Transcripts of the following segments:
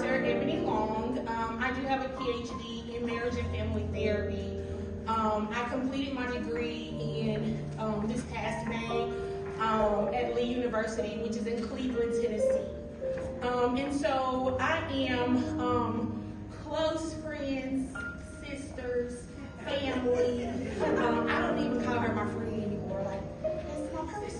I do have a PhD in marriage and family therapy. I completed my degree in this past May at Lee University, which is in Cleveland, Tennessee. And so I am close friends, sisters, family. I don't even call her my friend anymore. Like, that's my person.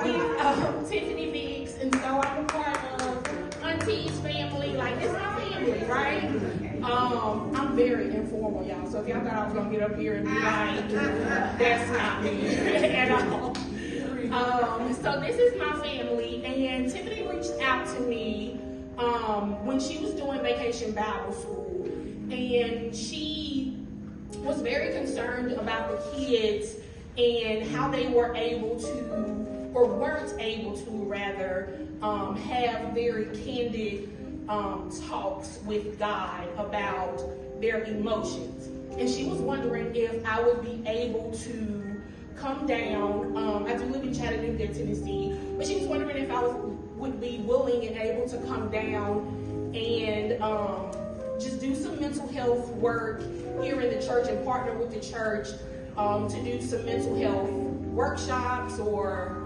With Tiffany Biggs, and so I'm a part of Auntie's family. Like, it's my family, right? I'm very informal, y'all. So if y'all thought I was gonna get up here and be like, that's not me at all. So this is my family, and Tiffany reached out to me when she was doing Vacation Bible School, and she was very concerned about the kids and how they were able to, or weren't able to rather, have very candid talks with God about their emotions. And she was wondering if I would be able to come down. I do live in Chattanooga, Tennessee, but she was wondering if I would be willing and able to come down and just do some mental health work here in the church and partner with the church to do some mental health workshops or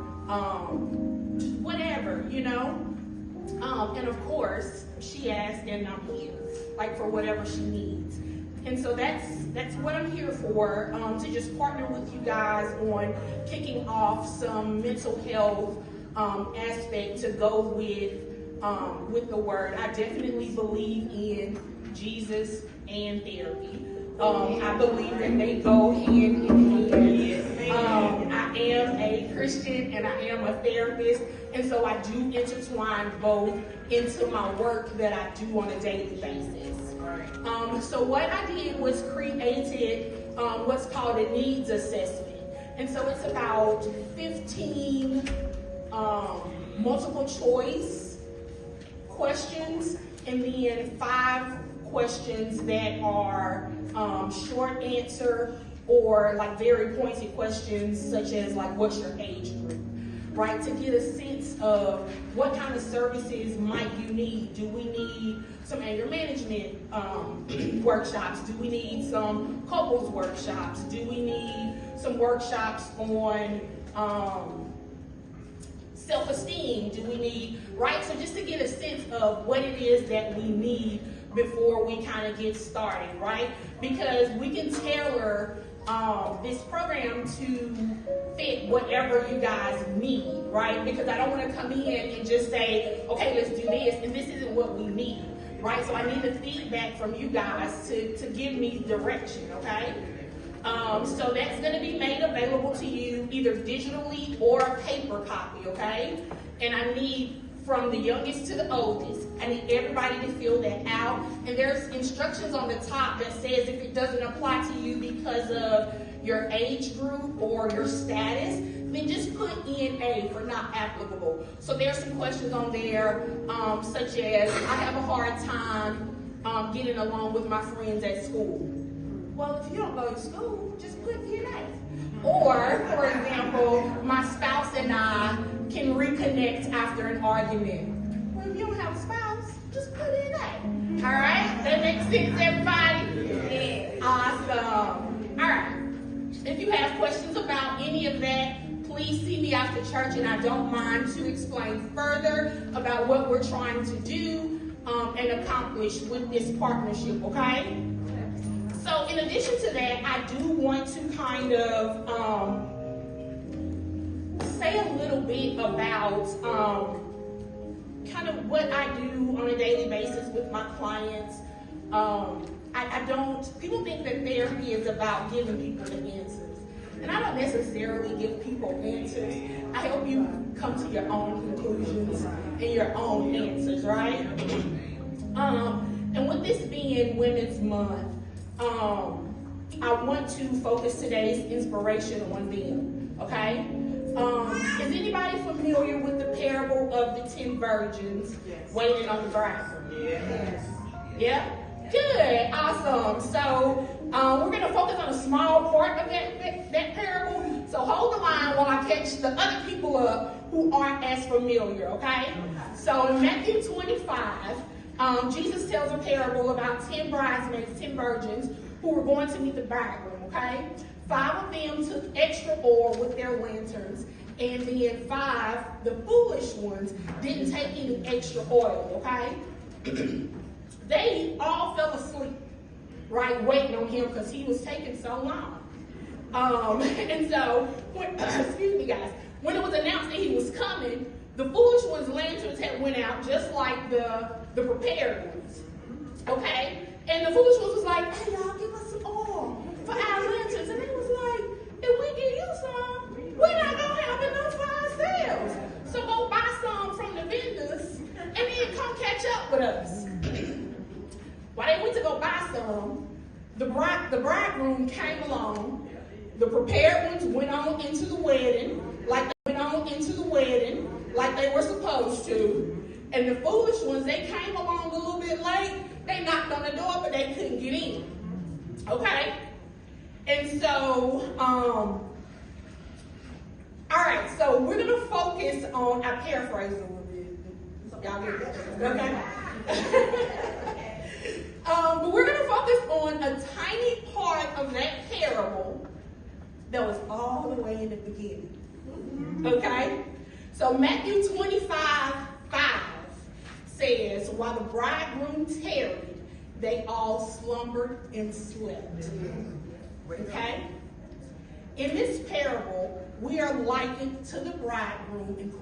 whatever, you know. And of course, she asked, and I'm here, like, for whatever she needs. And so that's what I'm here for, to just partner with you guys on kicking off some mental health aspect to go with the word. I definitely believe in Jesus and therapy. I believe that they go hand in hand. I am a Christian and I am a therapist, and so I do intertwine both into my work that I do on a daily basis. So what I did was created what's called a needs assessment. And so it's about 15 multiple choice questions, and then 5 questions that are short answer or like very pointed questions, such as like, what's your age group, right? To get a sense of what kind of services might you need. Do we need some anger management workshops? Do we need some couples workshops? Do we need some workshops on self-esteem? Do we need, right? So just to get a sense of what it is that we need before we kind of get started, right? Because we can tailor this program to fit whatever you guys need, right? Because I don't want to come in and just say, okay, let's do this, and this isn't what we need, right? So I need the feedback from you guys to give me direction, okay? So that's going to be made available to you either digitally or a paper copy, okay? And I need from the youngest to the oldest. I need everybody to fill that out. And there's instructions on the top that says if it doesn't apply to you because of your age group or your status, then just put in A for not applicable. So there's some questions on there, such as, I have a hard time getting along with my friends at school. Well, if you don't go to school, just put in A. Or, for example, my spouse and I can reconnect after an argument. Well, if you don't have a spouse, just put in A. All right? That makes sense, everybody? Yeah. Awesome. All right. If you have questions about any of that, please see me after church, and I don't mind to explain further about what we're trying to do and accomplish with this partnership, okay? So in addition to that, I do want to kind of say a little bit about kind of what I do on a daily basis with my clients. People think that therapy is about giving people the answers. And I don't necessarily give people answers. I help you come to your own conclusions and your own answers, right? And with this being Women's Month, I want to focus today's inspiration on them, okay? Is anybody familiar with the parable of the 10 virgins waiting on the bridegroom? Yes. Yeah? Good, awesome. So we're going to focus on a small part of that parable. So hold the line while I catch the other people up who aren't as familiar, okay? So in Matthew 25, Jesus tells a parable about 10 bridesmaids, 10 virgins, who were going to meet the bridegroom, okay? 5 of them took extra oil with their lanterns, and then 5, the foolish ones, didn't take any extra oil, okay? They all fell asleep, right, waiting on him because he was taking so long. And so, excuse me guys, when it was announced that he was coming, the foolish ones' lanterns had went out just like the prepared ones, okay? And the foolish ones was like, hey y'all, give us some oil for our lanterns. And they was like, if we give you some, we're not gonna have enough for ourselves. So go buy some from the vendors and then come catch up with us. While they went to go buy some, the bridegroom came along. The prepared ones went on into the wedding like they were supposed to. And the foolish ones, they came along a little bit late. They knocked on the door, but they couldn't get in. Okay? And so, all right, so we're going to focus on, I paraphrase a little bit. Y'all get that? Okay? But we're going to focus on a tiny part of that parable that was all the way in the beginning. Okay? So Matthew 25:5 says, while the bridegroom tarried, they all slumbered and slept. Okay? In this parable, we are likened to the bridegroom and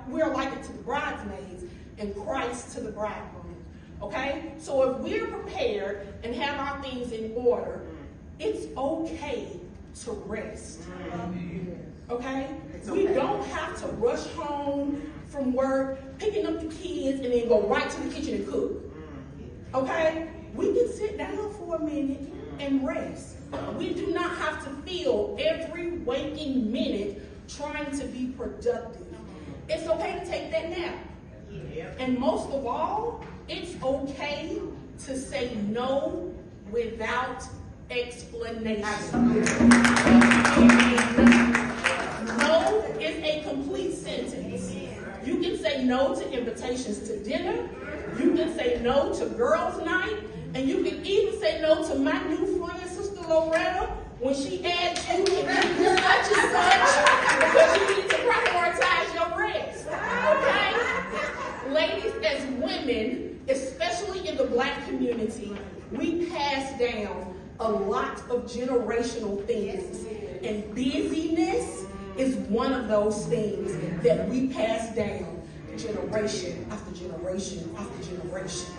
we are likened to the bridesmaids and Christ to the bridegroom. Okay? So if we're prepared and have our things in order, it's okay to rest. Okay? We don't have to rush home from work, picking up the kids, and then go right to the kitchen and cook. Okay? We can sit down for a minute and rest. We do not have to fill every waking minute trying to be productive. It's okay to take that nap. And most of all, it's okay to say no without explanation. No is a complete sentence. You can say no to invitations to dinner. You can say no to girls' night. And you can even say no to my new friend, Sister Loretta, when she adds you and you do such and such because you need to prioritize your rest. Okay? Ladies, as women, especially in the Black community, we pass down a lot of generational things. And busyness is one of those things that we pass down generation after generation after generation.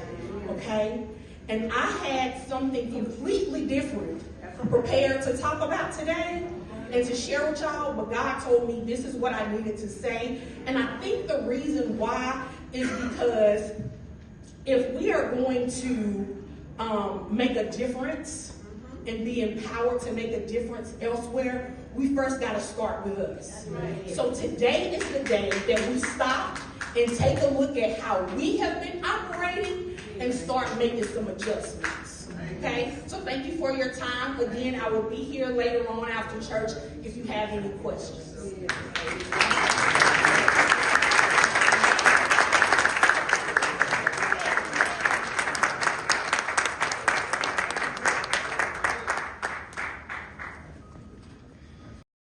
Okay? And I had something completely different prepared to talk about today and to share with y'all, but God told me this is what I needed to say. And I think the reason why is because if we are going to make a difference and be empowered to make a difference elsewhere, we first got to start with us. So today is the day that we stop and take a look at how we have been operating and start making some adjustments. Okay? So thank you for your time. Again, I will be here later on after church if you have any questions.